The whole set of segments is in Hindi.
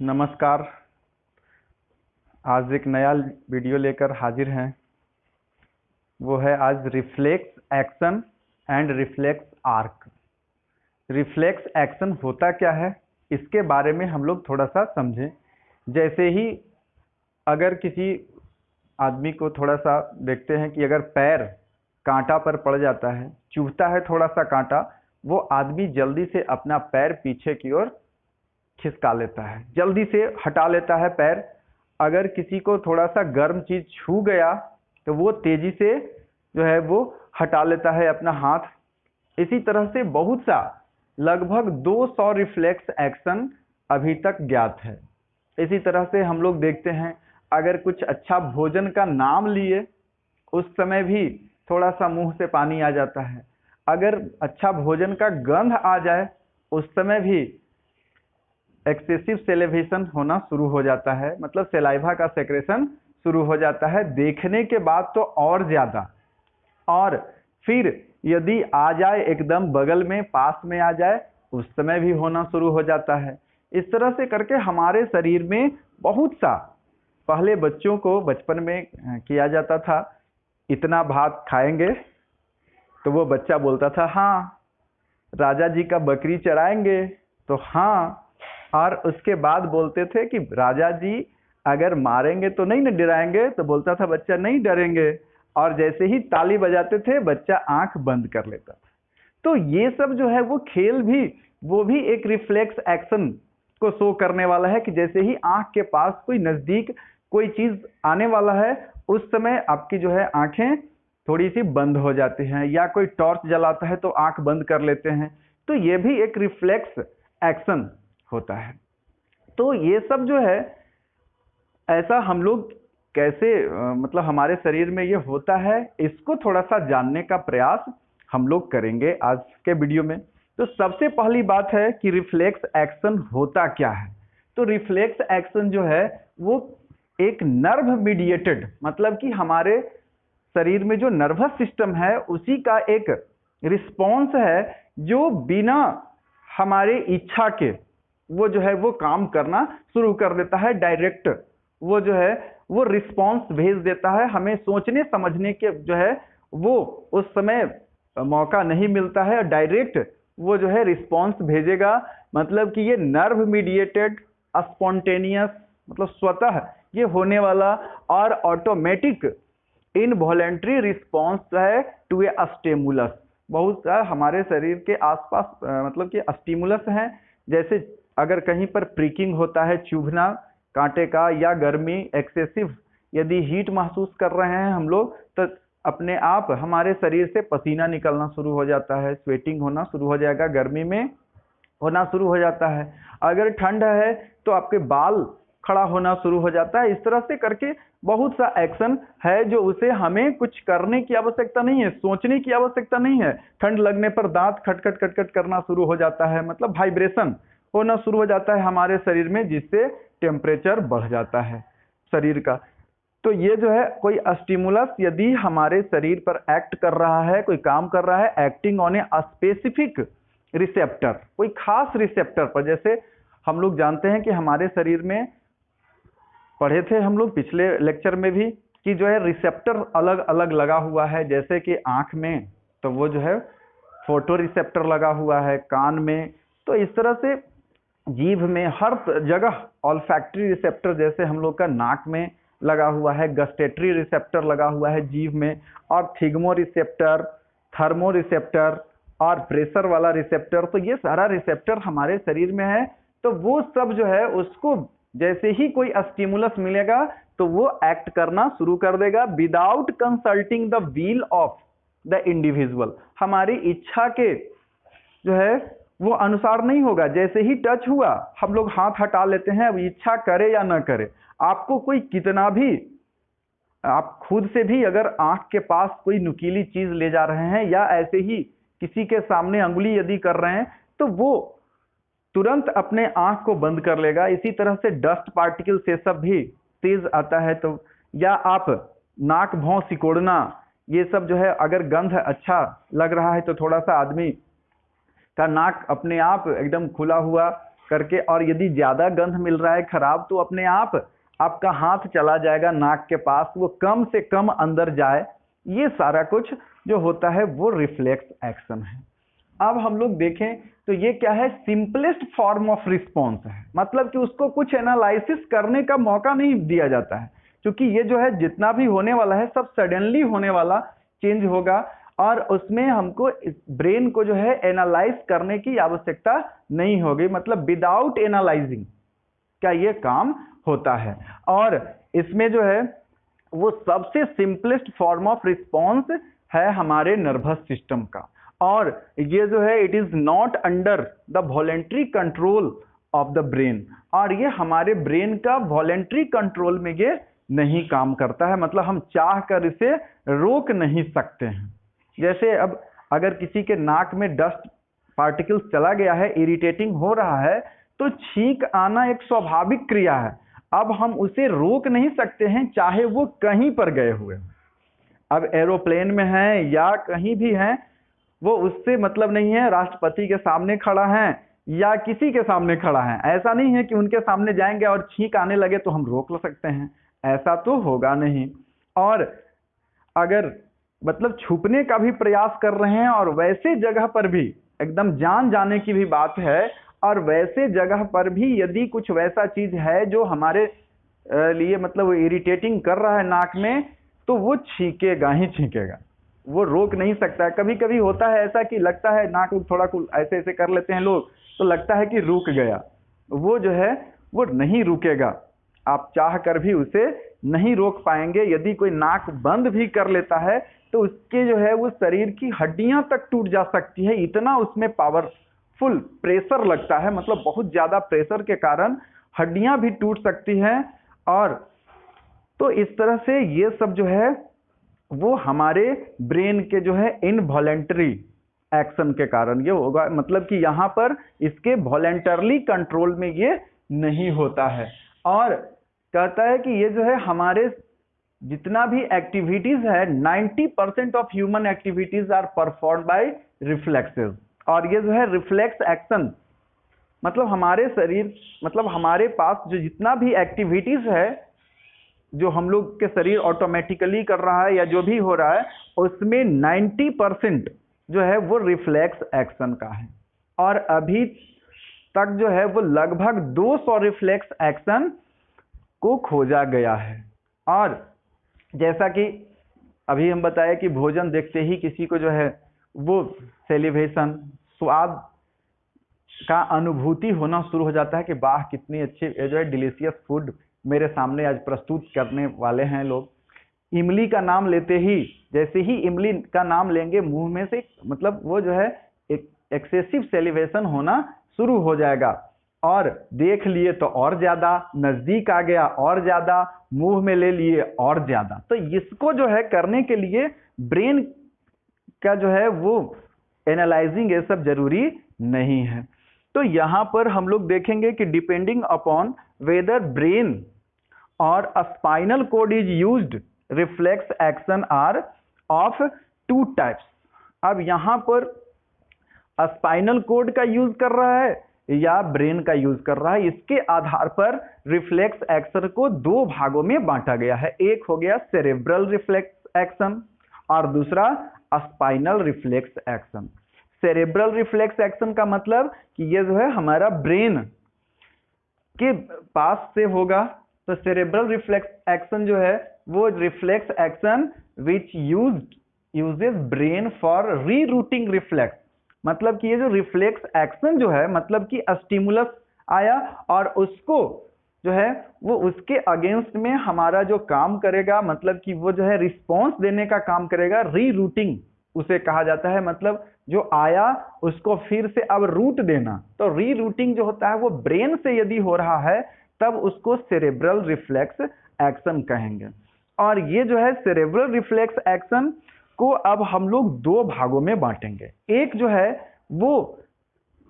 नमस्कार। आज एक नया वीडियो लेकर हाजिर हैं। वो है आज reflex action and reflex arc. Reflex action होता क्या है, इसके बारे में हम लोग थोड़ा सा समझें। जैसे ही अगर किसी आदमी को थोड़ा सा देखते हैं कि अगर पैर कांटा पर पड़ जाता है, चुभता है थोड़ा सा कांटा, वो आदमी जल्दी से अपना पैर पीछे की ओर खिसका लेता है, जल्दी से हटा लेता है पैर। अगर किसी को थोड़ा सा गर्म चीज छू गया तो वो तेजी से जो है वो हटा लेता है अपना हाथ। इसी तरह से बहुत सा लगभग 200 रिफ्लेक्स एक्शन अभी तक ज्ञात है। इसी तरह से हम लोग देखते हैं, अगर कुछ अच्छा भोजन का नाम लिए उस समय भी थोड़ा सा मुंह से पानी आ जाता है। अगर अच्छा भोजन का गंध आ जाए उस समय भी एक्सेसिव सेलेब्रेशन होना शुरू हो जाता है, मतलब सलाइवा का सेक्रेशन शुरू हो जाता है। देखने के बाद तो और ज्यादा, और फिर यदि आ जाए एकदम बगल में पास में आ जाए उस समय भी होना शुरू हो जाता है। इस तरह से करके हमारे शरीर में बहुत सा, पहले बच्चों को बचपन में किया जाता था, इतना भात खाएंगे तो वो बच्चा बोलता था हाँ। राजा जी का बकरी चराएंगे तो हाँ। और उसके बाद बोलते थे कि राजा जी अगर मारेंगे तो नहीं न डराएंगे, तो बोलता था बच्चा नहीं डरेंगे। और जैसे ही ताली बजाते थे बच्चा आंख बंद कर लेता था। तो ये सब जो है वो खेल भी, वो भी एक रिफ्लेक्स एक्शन को शो करने वाला है कि जैसे ही आंख के पास कोई नजदीक कोई चीज आने वाला है उस समय आपकी जो है आंखें थोड़ी सी बंद हो जाती हैं, या कोई टॉर्च जलाता है तो आंख बंद कर लेते हैं। तो ये भी एक रिफ्लेक्स एक्शन होता है। तो ये सब जो है ऐसा हम लोग कैसे मतलब हमारे शरीर में ये होता है, इसको थोड़ा सा जानने का प्रयास हम लोग करेंगे आज के वीडियो में। तो सबसे पहली बात है कि रिफ्लेक्स एक्शन होता क्या है। तो रिफ्लेक्स एक्शन जो है वो एक नर्व मीडिएटेड, मतलब कि हमारे शरीर में जो नर्वस सिस्टम है उसी का एक रिस्पॉन्स है जो बिना हमारे इच्छा के वो जो है वो काम करना शुरू कर देता है। डायरेक्ट वो जो है वो रिस्पॉन्स भेज देता है, हमें सोचने समझने के जो है वो उस समय मौका नहीं मिलता है, डायरेक्ट वो जो है रिस्पॉन्स भेजेगा। मतलब कि ये नर्व मीडिएटेड स्पॉन्टेनियस, मतलब स्वतः ये होने वाला और ऑटोमेटिक इनवॉलेंट्री रिस्पॉन्स है टू ए स्टिमुलस। बहुत हमारे शरीर के आसपास मतलब कि स्टिमुलस हैं। जैसे अगर कहीं पर प्रिकिंग होता है, चुभना कांटे का, या गर्मी एक्सेसिव यदि हीट महसूस कर रहे हैं हम लोग, तो अपने आप हमारे शरीर से पसीना निकलना शुरू हो जाता है, स्वेटिंग होना शुरू हो जाएगा, गर्मी में होना शुरू हो जाता है। अगर ठंड है तो आपके बाल खड़ा होना शुरू हो जाता है। इस तरह से करके बहुत सा एक्शन है जो उसे हमें कुछ करने की आवश्यकता नहीं है, सोचने की आवश्यकता नहीं है। ठंड लगने पर दांत खटखट खटखट करना शुरू हो जाता है, मतलब वाइब्रेशन होना शुरू हो जाता है हमारे शरीर में, जिससे टेम्परेचर बढ़ जाता है शरीर का। तो ये जो है कोई स्टिमुलस यदि हमारे शरीर पर एक्ट कर रहा है, कोई काम कर रहा है, acting on a specific receptor, कोई खास रिसेप्टर पर। जैसे हम लोग जानते हैं कि हमारे शरीर में पढ़े थे हम लोग पिछले लेक्चर में भी कि जो है रिसेप्टर अलग अलग लगा हुआ है। जैसे कि आंख में तो वो जो है फोटो रिसेप्टर लगा हुआ है, कान में तो इस तरह से जीभ में, हर जगह ऑल्फैक्टरी रिसेप्टर जैसे हम लोग का नाक में लगा हुआ है, गस्टेटरी रिसेप्टर लगा हुआ है जीभ में, और थिग्मो रिसेप्टर, थर्मो रिसेप्टर और प्रेशर वाला रिसेप्टर। तो ये सारा रिसेप्टर हमारे शरीर में है। तो वो सब जो है उसको जैसे ही कोई स्टिमुलस मिलेगा तो वो एक्ट करना शुरू कर देगा without consulting the will of the individual. हमारी इच्छा के जो है वो अनुसार नहीं होगा। जैसे ही टच हुआ हम लोग हाथ हटा लेते हैं, अब इच्छा करे या ना करे। आपको कोई कितना भी, आप खुद से भी अगर आंख के पास कोई नुकीली चीज ले जा रहे हैं या ऐसे ही किसी के सामने अंगुली यदि कर रहे हैं तो वो तुरंत अपने आंख को बंद कर लेगा। इसी तरह से डस्ट पार्टिकल से सब भी तेज आता है तो, या आप नाक भौं सिकोड़ना, ये सब जो है अगर गंध अच्छा लग रहा है तो थोड़ा सा आदमी का नाक अपने आप एकदम खुला हुआ करके, और यदि ज़्यादा गंध मिल रहा है खराब, तो अपने आप आपका हाथ चला जाएगा नाक के पास, वो कम से कम अंदर जाए। ये सारा कुछ जो होता है वो रिफ्लेक्स एक्शन है। अब हम लोग देखें तो ये क्या है, सिंपलेस्ट फॉर्म ऑफ रिस्पॉन्स है, मतलब कि उसको कुछ एनालिसिस करने का मौका नहीं दिया जाता है, क्योंकि ये जो है जितना भी होने वाला है सब सडनली होने वाला चेंज होगा, और उसमें हमको ब्रेन को जो है एनालाइज करने की आवश्यकता नहीं होगी, मतलब विदाउट एनालाइजिंग क्या ये काम होता है। और इसमें जो है वो सबसे सिंपलेस्ट फॉर्म ऑफ रिस्पॉन्स है हमारे नर्वस सिस्टम का, और ये जो है it is not under the voluntary control of the brain, और ये हमारे ब्रेन का वॉलेंट्री कंट्रोल में ये नहीं काम करता है, मतलब हम चाह कर इसे रोक नहीं सकते हैं। जैसे अब अगर किसी के नाक में डस्ट पार्टिकल्स चला गया है, इरिटेटिंग हो रहा है, तो छींक आना एक स्वाभाविक क्रिया है, अब हम उसे रोक नहीं सकते हैं चाहे वो कहीं पर गए हुए। अब एरोप्लेन में हैं या कहीं भी हैं, वो उससे मतलब नहीं है राष्ट्रपति के सामने खड़ा है या किसी के सामने खड़ा है, ऐसा नहीं है कि उनके सामने जाएंगे और छींक आने लगे तो हम रोक सकते हैं, ऐसा तो होगा नहीं। और अगर मतलब छुपने का भी प्रयास कर रहे हैं और वैसे जगह पर भी एकदम जान जाने की भी बात है, और वैसे जगह पर भी यदि कुछ वैसा चीज है जो हमारे लिए मतलब इरिटेटिंग कर रहा है नाक में, तो वो छींकेगा ही छींकेगा, वो रोक नहीं सकता है। कभी कभी होता है ऐसा कि लगता है नाक थोड़ा ऐसे ऐसे कर लेते हैं लोग, तो लगता है कि रुक गया, वो जो है वो नहीं रुकेगा, आप चाह कर भी उसे नहीं रोक पाएंगे। यदि कोई नाक बंद भी कर लेता है तो उसके जो है वो शरीर की हड्डियां तक टूट जा सकती है, इतना उसमें पावरफुल प्रेशर लगता है, मतलब बहुत ज्यादा प्रेशर के कारण हड्डियां भी टूट सकती हैं। और तो इस तरह से ये सब जो है वो हमारे ब्रेन के जो है इनवॉलेंटरी एक्शन के कारण ये होगा, मतलब कि यहाँ पर इसके वॉलेंटरली कंट्रोल में ये नहीं होता है। और कहता है कि ये जो है हमारे जितना भी एक्टिविटीज है 90% of human activities are perform by reflexes, और ये जो है रिफ्लेक्स एक्शन मतलब हमारे शरीर मतलब हमारे पास जो जितना भी एक्टिविटीज है जो हम लोग के शरीर ऑटोमेटिकली कर रहा है या जो भी हो रहा है, उसमें 90% जो है वो रिफ्लेक्स एक्शन का है। और अभी तक जो है वो लगभग 200 रिफ्लेक्स एक्शन को खोजा गया है। और जैसा कि अभी हम बताए कि भोजन देखते ही किसी को जो है वो सेलिब्रेशन स्वाद का अनुभूति होना शुरू हो जाता है कि वाह कितनी अच्छी जो है डिलीशियस फूड मेरे सामने आज प्रस्तुत करने वाले हैं लोग। इमली का नाम लेते ही, जैसे ही इमली का नाम लेंगे मुंह में से मतलब वो जो है एक एक्सेसिव सेलिब्रेशन होना शुरू हो जाएगा, और देख लिए तो और ज्यादा, नजदीक आ गया और ज्यादा, मुंह में ले लिए और ज्यादा। तो इसको जो है करने के लिए ब्रेन का जो है वो एनालाइजिंग ये सब जरूरी नहीं है। तो यहाँ पर हम लोग देखेंगे कि डिपेंडिंग अपॉन वेदर ब्रेन और spinal cord is used, reflex action are of 2 types. अब यहाँ पर स्पाइनल कोड का यूज कर रहा है या ब्रेन का यूज कर रहा है, इसके आधार पर रिफ्लेक्स एक्शन को 2 भागों में बांटा गया है। एक हो गया सेरेब्रल रिफ्लेक्स एक्शन और दूसरा spinal reflex action. Cerebral reflex action का मतलब कि ये जो है हमारा ब्रेन के पास से होगा। तो सेरेब्रल रिफ्लेक्स एक्शन जो है वो reflex action which uses brain for rerouting reflex, मतलब कि ये जो रिफ्लेक्स एक्शन जो है मतलब कि स्टिमुलस आया और उसको जो है वो उसके अगेंस्ट में हमारा जो काम करेगा, मतलब कि वो जो है रिस्पॉन्स देने का काम करेगा, रीरूटिंग उसे कहा जाता है। मतलब जो आया उसको फिर से अब रूट देना, तो रीरूटिंग जो होता है वो ब्रेन से यदि हो रहा है तब उसको सेरेब्रल रिफ्लेक्स एक्शन कहेंगे। और ये जो है सेरेब्रल रिफ्लेक्स एक्शन को अब हम लोग 2 भागों में बांटेंगे। एक जो है वो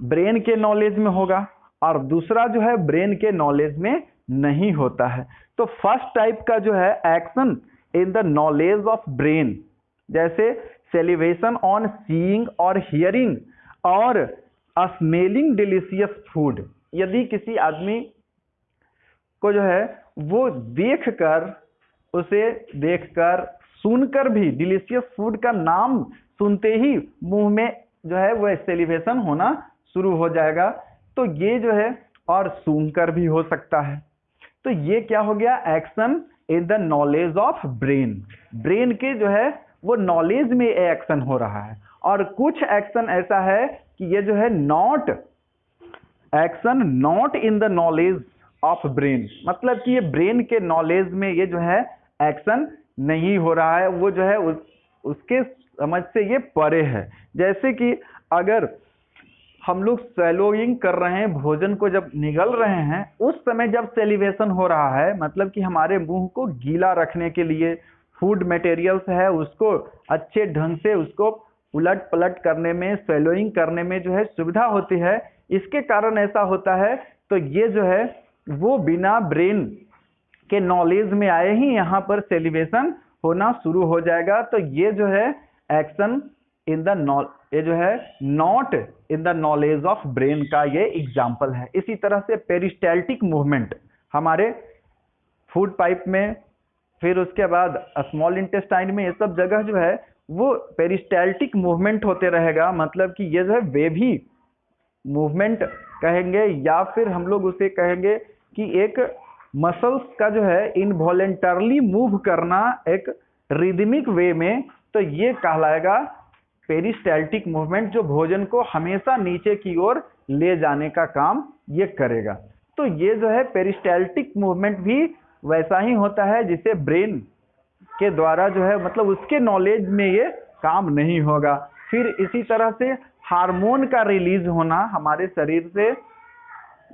ब्रेन के नॉलेज में होगा और दूसरा जो है ब्रेन के नॉलेज में नहीं होता है। तो फर्स्ट टाइप का जो है action in the knowledge of brain, जैसे सेलिब्रेशन ऑन सीइंग और हियरिंग और स्मेलिंग डिलीशियस फूड, यदि किसी आदमी को जो है वो देखकर सुनकर भी डिलीशियस फूड का नाम सुनते ही मुंह में जो है वो सेलिब्रेशन होना शुरू हो जाएगा, तो ये जो है, और सुनकर भी हो सकता है। तो ये क्या हो गया, action in the knowledge of brain. Brain के जो है वो नॉलेज में एक्शन हो रहा है। और कुछ एक्शन ऐसा है कि ये जो है action not in the knowledge of brain, मतलब कि ये ब्रेन के नॉलेज में ये जो है एक्शन नहीं हो रहा है, वो जो है उसके समझ से ये परे है। जैसे कि अगर हम लोग स्वैलोइंग कर रहे हैं, भोजन को जब निगल रहे हैं, उस समय जब सेलिब्रेशन हो रहा है, मतलब कि हमारे मुंह को गीला रखने के लिए फूड मटेरियल्स है उसको अच्छे ढंग से उसको उलट पलट करने में, स्वैलोइंग करने में जो है सुविधा होती है, इसके कारण ऐसा होता है। तो ये जो है वो बिना ब्रेन के नॉलेज में आए ही यहाँ पर सेलिब्रेशन होना शुरू हो जाएगा। तो ये जो है एक्शन इन द ये जो है not in the knowledge of brain का ये एग्जाम्पल है। इसी तरह से पेरिस्टैल्टिक मूवमेंट हमारे फूड पाइप में, फिर उसके बाद स्मॉल इंटेस्टाइन में, ये सब जगह जो है वो पेरिस्टैल्टिक मूवमेंट होते रहेगा, मतलब कि ये जो है वेवी मूवमेंट कहेंगे, या फिर हम लोग उसे कहेंगे कि एक मसल्स का जो है इनवॉलेंटरली मूव करना एक रिदमिक वे में, तो ये कहलाएगा पेरिस्टैल्टिक मूवमेंट, जो भोजन को हमेशा नीचे की ओर ले जाने का काम ये करेगा। तो ये जो है पेरिस्टैल्टिक मूवमेंट भी वैसा ही होता है जिसे ब्रेन के द्वारा जो है, मतलब उसके नॉलेज में ये काम नहीं होगा। फिर इसी तरह से हार्मोन का रिलीज होना, हमारे शरीर से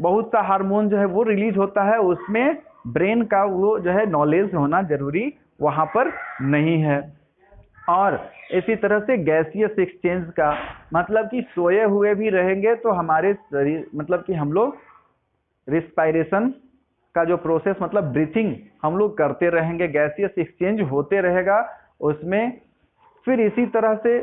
बहुत सा हार्मोन जो है वो रिलीज होता है, उसमें ब्रेन का वो जो है नॉलेज होना जरूरी वहाँ पर नहीं है। और इसी तरह से गैसियस एक्सचेंज का, मतलब कि सोए हुए भी रहेंगे तो हमारे शरीर, मतलब कि हम लोग रिस्पायरेशन का जो प्रोसेस, मतलब ब्रीथिंग हम लोग करते रहेंगे, गैसियस एक्सचेंज होते रहेगा उसमें। फिर इसी तरह से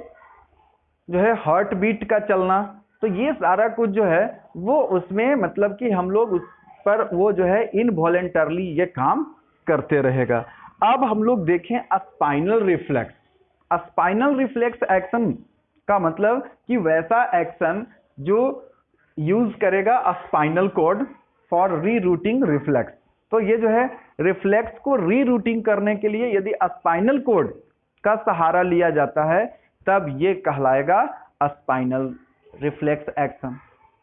जो है हार्ट बीट का चलना, तो ये सारा कुछ जो है वो उसमें, मतलब कि हम लोग उस पर वो जो है इनवॉलेंटरली ये काम करते रहेगा। अब हम लोग देखें spinal reflex. Spinal reflex action का मतलब कि वैसा एक्शन जो यूज करेगा spinal cord for rerouting reflex. तो ये जो है रिफ्लेक्स को रीरूटिंग करने के लिए यदि स्पाइनल कॉर्ड का सहारा लिया जाता है, तब ये कहलाएगा स्पाइनल रिफ्लेक्स एक्शन।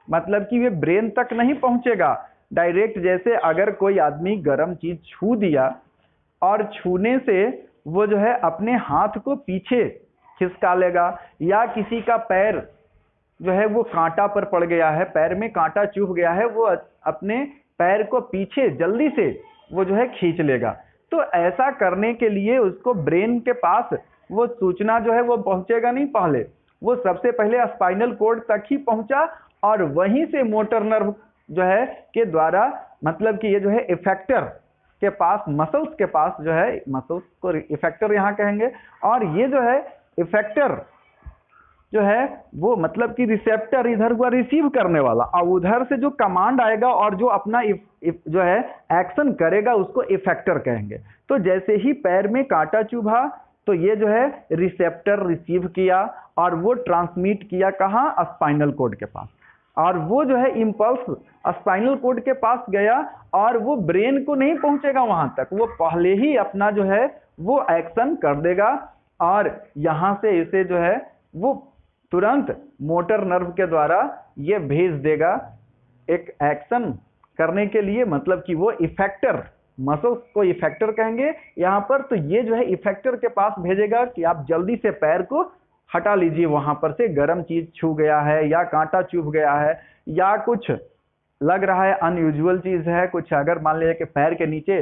मतलब कि ये ब्रेन तक नहीं पहुंचेगा डायरेक्ट। जैसे अगर कोई आदमी गर्म चीज छू दिया और छूने से वो जो है अपने हाथ को पीछे खिसका लेगा, या किसी का पैर जो है वो कांटा पर पड़ गया है, पैर में कांटा चुभ गया है, वो अपने पैर को पीछे जल्दी से वो जो है खींच लेगा। तो ऐसा करने के लिए उसको ब्रेन के पास वो सूचना जो है वो पहुंचेगा नहीं, पहले वो सबसे पहले स्पाइनल कॉर्ड तक ही पहुंचा, और वहीं से मोटर नर्व जो है के द्वारा, मतलब कि ये जो है इफेक्टर के पास, मसल्स के पास जो है, मसल्स को इफेक्टर यहाँ कहेंगे, और ये जो है इफेक्टर जो है वो मतलब कि रिसेप्टर इधर हुआ रिसीव करने वाला, और उधर से जो कमांड आएगा और जो अपना जो है एक्शन करेगा उसको इफेक्टर कहेंगे। तो जैसे ही पैर में कांटा चुभा तो ये जो है रिसेप्टर रिसीव किया और वो ट्रांसमिट किया कहाँ, स्पाइनल कॉर्ड के पास, और वो जो है इम्पल्स स्पाइनल कॉर्ड के पास गया और वो ब्रेन को नहीं पहुंचेगा वहां तक, वो पहले ही अपना जो है वो एक्शन कर देगा, और यहाँ से इसे जो है वो तुरंत मोटर नर्व के द्वारा ये भेज देगा एक एक्शन करने के लिए, मतलब कि वो इफेक्टर, मसल्स को इफेक्टर कहेंगे यहाँ पर। तो ये जो है इफेक्टर के पास भेजेगा कि आप जल्दी से पैर को हटा लीजिए, वहां पर से गर्म चीज छू गया है, या कांटा चुभ गया है, या कुछ लग रहा है अनयूजुअल चीज है, कुछ अगर मान लीजिए कि पैर के नीचे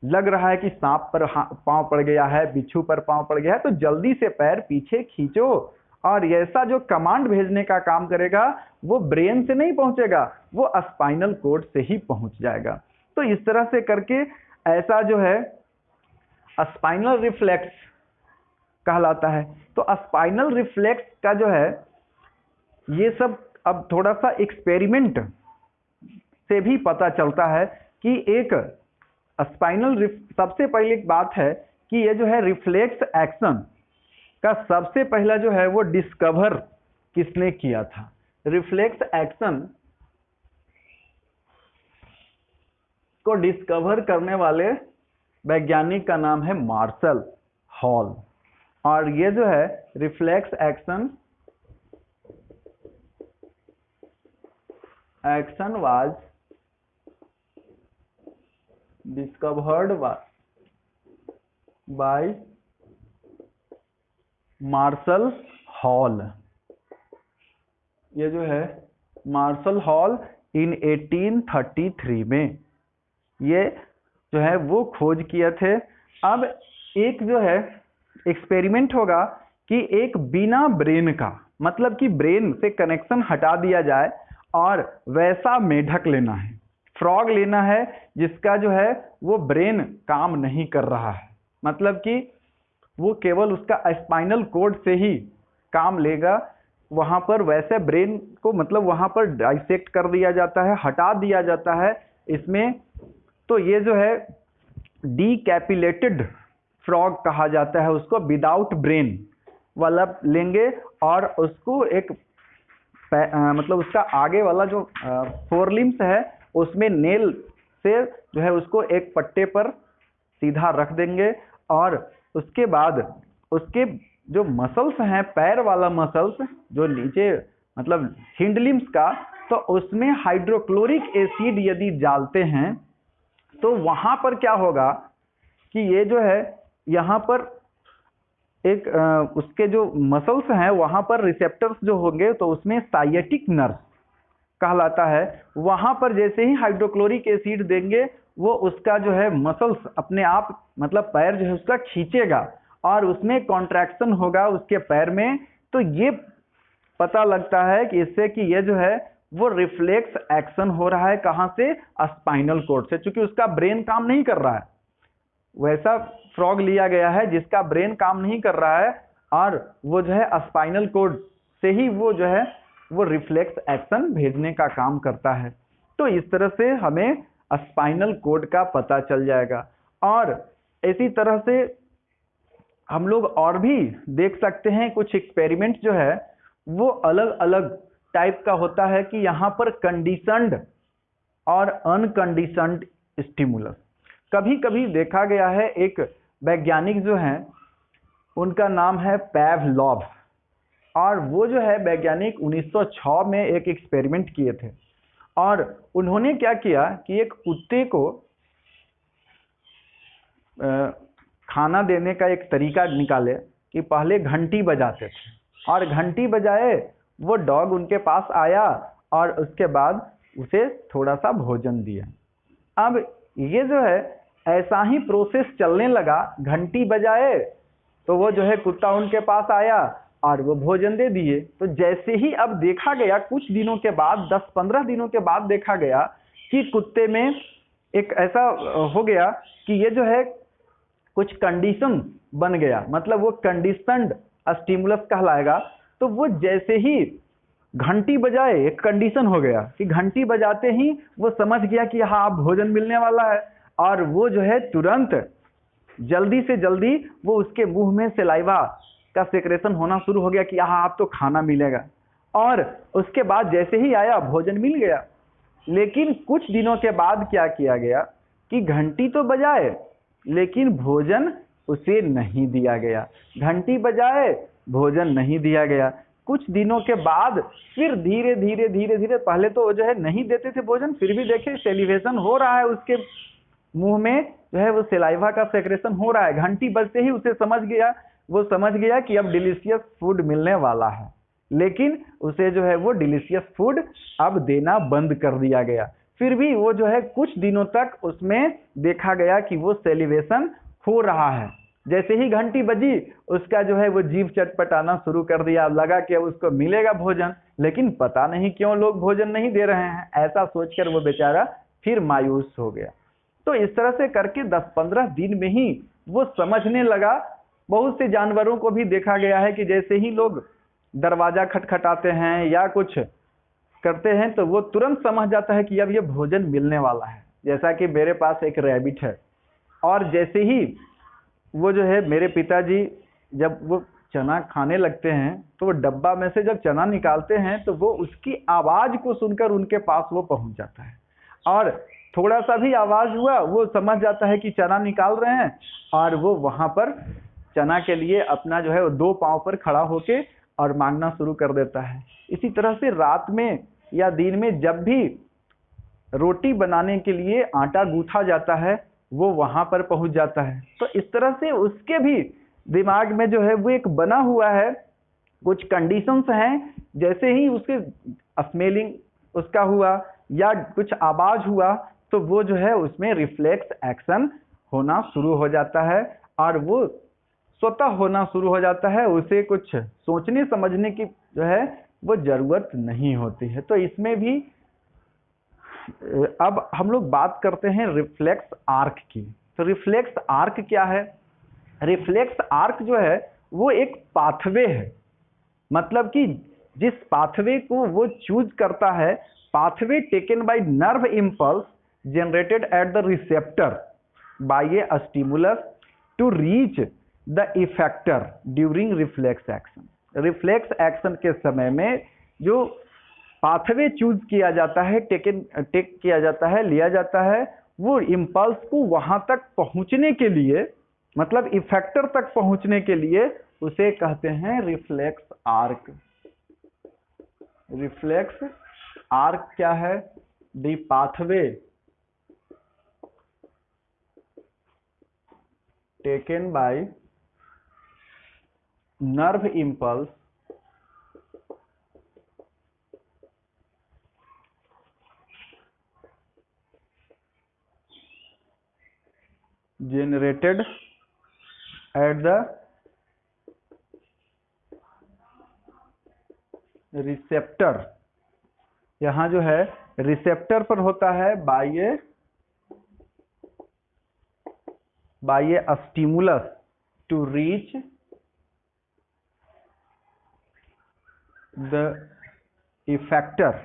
लग रहा है कि सांप पर पांव पड़ गया है, बिच्छू पर पांव पड़ गया है, तो जल्दी से पैर पीछे खींचो, और ऐसा जो कमांड भेजने का काम करेगा वो ब्रेन से नहीं पहुंचेगा, वो स्पाइनल कॉर्ड से ही पहुंच जाएगा। तो इस तरह से करके ऐसा जो है स्पाइनल रिफ्लेक्स कहलाता है। तो स्पाइनल रिफ्लेक्स का जो है ये सब अब थोड़ा सा एक्सपेरिमेंट से भी पता चलता है कि एक स्पाइनल, सबसे पहली बात है कि ये जो है रिफ्लेक्स एक्शन का सबसे पहला जो है वो डिस्कवर किसने किया था। रिफ्लेक्स एक्शन को डिस्कवर करने वाले वैज्ञानिक का नाम है मार्शल हॉल। और ये जो है reflex action was discovered by Marshall Hall. ये जो है मार्शल हॉल इन 1833 में ये जो है वो खोज किए थे। अब एक जो है एक्सपेरिमेंट होगा कि एक बिना ब्रेन का, मतलब कि ब्रेन से कनेक्शन हटा दिया जाए और वैसा मेढक लेना है, फ्रॉग लेना है जिसका जो है वो ब्रेन काम नहीं कर रहा है, मतलब कि वो केवल उसका स्पाइनल कोड से ही काम लेगा। वहां पर वैसे ब्रेन को मतलब वहां पर डाइसेक्ट कर दिया जाता है, हटा दिया जाता है इसमें। तो ये जो है डीकैपिलेटेड फ्रॉग कहा जाता है उसको, विदाउट ब्रेन वाला लेंगे और उसको एक मतलब उसका आगे वाला जो फोरलिम्स है उसमें नेल से जो है उसको एक पट्टे पर सीधा रख देंगे और उसके बाद उसके जो मसल्स हैं, पैर वाला मसल्स जो नीचे मतलब हिंडलिम्स का, तो उसमें हाइड्रोक्लोरिक एसिड यदि डालते हैं तो वहां पर क्या होगा कि ये जो है यहाँ पर एक उसके जो मसल्स हैं वहां पर रिसेप्टर्स जो होंगे तो उसमें साइएटिक नर्व कहलाता है। वहां पर जैसे ही हाइड्रोक्लोरिक एसिड देंगे वो उसका जो है मसल्स अपने आप मतलब पैर जो है उसका खींचेगा और उसमें कॉन्ट्रैक्शन होगा उसके पैर में। तो ये पता लगता है कि इससे कि ये जो है वो रिफ्लेक्स एक्शन हो रहा है, कहां से, स्पाइनल कोड से। चूंकि उसका ब्रेन काम नहीं कर रहा है, वैसा फ्रॉग लिया गया है जिसका ब्रेन काम नहीं कर रहा है और वो जो है स्पाइनल कोड से ही वो जो है वो रिफ्लेक्स एक्शन भेजने का काम करता है। तो इस तरह से हमें स्पाइनल कोड का पता चल जाएगा। और इसी तरह से हम लोग और भी देख सकते हैं कुछ एक्सपेरिमेंट जो है वो अलग अलग टाइप का होता है कि यहाँ पर कंडीशनड और अनकंडीशनड स्टिमुलस। कभी कभी देखा गया है, एक वैज्ञानिक जो हैं उनका नाम है पैवलोव, और वो जो है वैज्ञानिक 1906 में एक एक्सपेरिमेंट किए थे और उन्होंने क्या किया कि एक कुत्ते को खाना देने का एक तरीका निकाले कि पहले घंटी बजाते थे और घंटी बजाए वो डॉग उनके पास आया और उसके बाद उसे थोड़ा सा भोजन दिया। अब ये जो है ऐसा ही प्रोसेस चलने लगा, घंटी बजाए तो वो जो है कुत्ता उनके पास आया और वो भोजन दे दिए। तो जैसे ही अब देखा गया कुछ दिनों के बाद, 10-15 दिनों के बाद देखा गया कि कुत्ते में एक ऐसा हो गया कि ये जो है कुछ कंडीशन बन गया, मतलब वो कंडीशनड स्टिमुलस कहलाएगा। तो वो जैसे ही घंटी बजाए, एक कंडीशन हो गया कि घंटी बजाते ही वो समझ गया कि हाँ अब भोजन मिलने वाला है, और वो जो है तुरंत जल्दी से जल्दी वो उसके मुंह में सलाइवा का सेक्रेशन होना शुरू हो गया कि हाँ अब तो खाना मिलेगा। और उसके बाद जैसे ही आया भोजन मिल गया। लेकिन कुछ दिनों के बाद क्या किया गया कि घंटी तो बजाए लेकिन भोजन उसे नहीं दिया गया, घंटी बजाए भोजन नहीं दिया गया। कुछ दिनों के बाद फिर धीरे धीरे धीरे धीरे, पहले तो जो है नहीं देते थे भोजन, फिर भी देखे सेलिब्रेशन हो रहा है उसके मुंह में जो है वो सेलाइवा का सेक्रेशन हो रहा है। घंटी बजते ही उसे समझ गया, वो समझ गया कि अब डिलीशियस फूड मिलने वाला है, लेकिन उसे जो है वो डिलीशियस फूड अब देना बंद कर दिया गया। फिर भी वो जो है कुछ दिनों तक उसमें देखा गया कि वो सेलिब्रेशन हो रहा है। जैसे ही घंटी बजी उसका जो है वो जीभ चटपटाना शुरू कर दिया, लगा कि अब उसको मिलेगा भोजन, लेकिन पता नहीं क्यों लोग भोजन नहीं दे रहे हैं। ऐसा सोचकर वो बेचारा फिर मायूस हो गया। तो इस तरह से करके 10-15 दिन में ही वो समझने लगा। बहुत से जानवरों को भी देखा गया है कि जैसे ही लोग दरवाजा खटखटाते हैं या कुछ करते हैं तो वो तुरंत समझ जाता है कि अब ये भोजन मिलने वाला है। जैसा कि मेरे पास एक रैबिट है, और जैसे ही वो जो है मेरे पिताजी जब वो चना खाने लगते हैं तो वो डब्बा में से जब चना निकालते हैं तो वो उसकी आवाज़ को सुनकर उनके पास वो पहुंच जाता है, और थोड़ा सा भी आवाज़ हुआ वो समझ जाता है कि चना निकाल रहे हैं, और वो वहाँ पर चना के लिए अपना जो है वो 2 पाँव पर खड़ा होके और मांगना शुरू कर देता है। इसी तरह से रात में या दिन में जब भी रोटी बनाने के लिए आटा गूंथा जाता है वो वहाँ पर पहुँच जाता है। तो इस तरह से उसके भी दिमाग में जो है वो एक बना हुआ है, कुछ कंडीशंस हैं, जैसे ही उसके स्मेलिंग उसका हुआ या कुछ आवाज़ हुआ तो वो जो है उसमें रिफ्लेक्स एक्शन होना शुरू हो जाता है, और वो स्वतः होना शुरू हो जाता है। उसे कुछ सोचने समझने की जो है वो ज़रूरत नहीं होती है। तो इसमें भी अब हम लोग बात करते हैं रिफ्लेक्स आर्क की। तो रिफ्लेक्स आर्क क्या है? रिफ्लेक्स आर्क जो है वो एक पाथवे है, मतलब कि जिस पाथवे को वो चूज करता है, pathway taken by nerve impulse generated at the receptor by a stimulus to reach the effector during reflex action. Reflex action के समय में जो पाथवे चूज किया जाता है, टेक किया जाता है, लिया जाता है, वो इम्पल्स को वहां तक पहुंचने के लिए, मतलब इफेक्टर तक पहुंचने के लिए उसे कहते हैं रिफ्लेक्स आर्क। रिफ्लेक्स आर्क क्या है? The pathway taken bye nerve impulse generated at the receptor, यहाँ जो है रिसेप्टर पर होता है by a stimulus to reach the effector.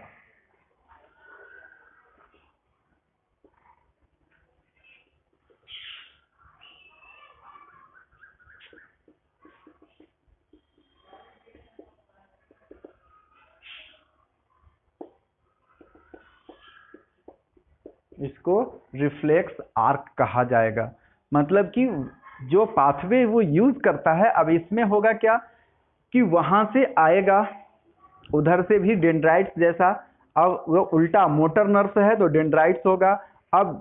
इसको रिफ्लेक्स आर्क कहा जाएगा। मतलब कि जो पाथवे वो यूज करता है, अब इसमें होगा क्या कि वहां से आएगा, उधर से भी डेंड्राइट्स जैसा, अब वो उल्टा मोटर नर्व है तो डेंड्राइट्स होगा। अब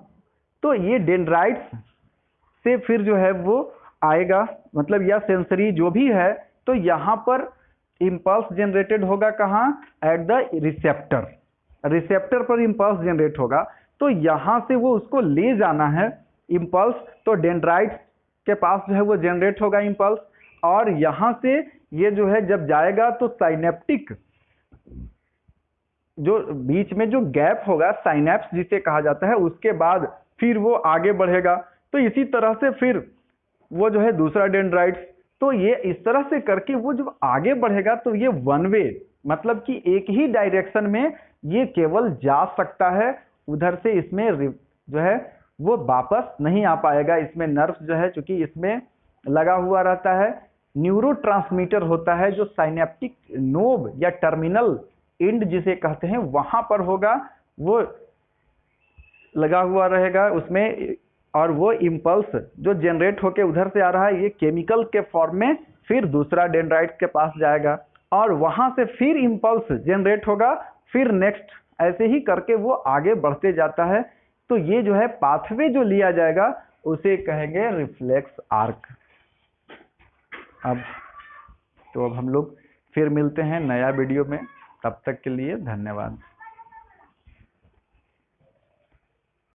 तो ये डेंड्राइट्स से फिर जो है वो आएगा, मतलब या सेंसरी जो भी है, तो यहाँ पर इम्पल्स जनरेटेड होगा कहाँ? Eight the receptor. रिसेप्टर पर इम्पल्स जनरेट होगा, तो यहाँ से वो उसको ले जाना है इम्पल्स, तो डेंड्राइट्स के पास जो है वो जनरेट होगा इम्पल्स, और यहाँ से ये जो है जब जाएगा तो साइनेप्टिक जो बीच में जो गैप होगा, साइनेप्स जिसे कहा जाता है, उसके बाद फिर वो आगे बढ़ेगा। तो इसी तरह से फिर वो जो है दूसरा डेंड्राइट्स, तो ये इस तरह से करके वो जब आगे बढ़ेगा तो ये वन वे, मतलब कि एक ही डायरेक्शन में ये केवल जा सकता है, उधर से इसमें जो है वो वापस नहीं आ पाएगा। इसमें नर्व जो है चूंकि इसमें लगा हुआ रहता है, न्यूरोट्रांसमीटर होता है जो साइनेप्टिक नोब या टर्मिनल एंड जिसे कहते हैं वहां पर होगा, वो लगा हुआ रहेगा उसमें, और वो इम्पल्स जो जनरेट होके उधर से आ रहा है ये केमिकल के फॉर्म में फिर दूसरा डेंड्राइट के पास जाएगा, और वहां से फिर इम्पल्स जनरेट होगा, फिर नेक्स्ट, ऐसे ही करके वो आगे बढ़ते जाता है। तो ये जो है पाथवे जो लिया जाएगा उसे कहेंगे रिफ्लेक्स आर्क। अब हम लोग फिर मिलते हैं नया वीडियो में, तब तक के लिए धन्यवाद।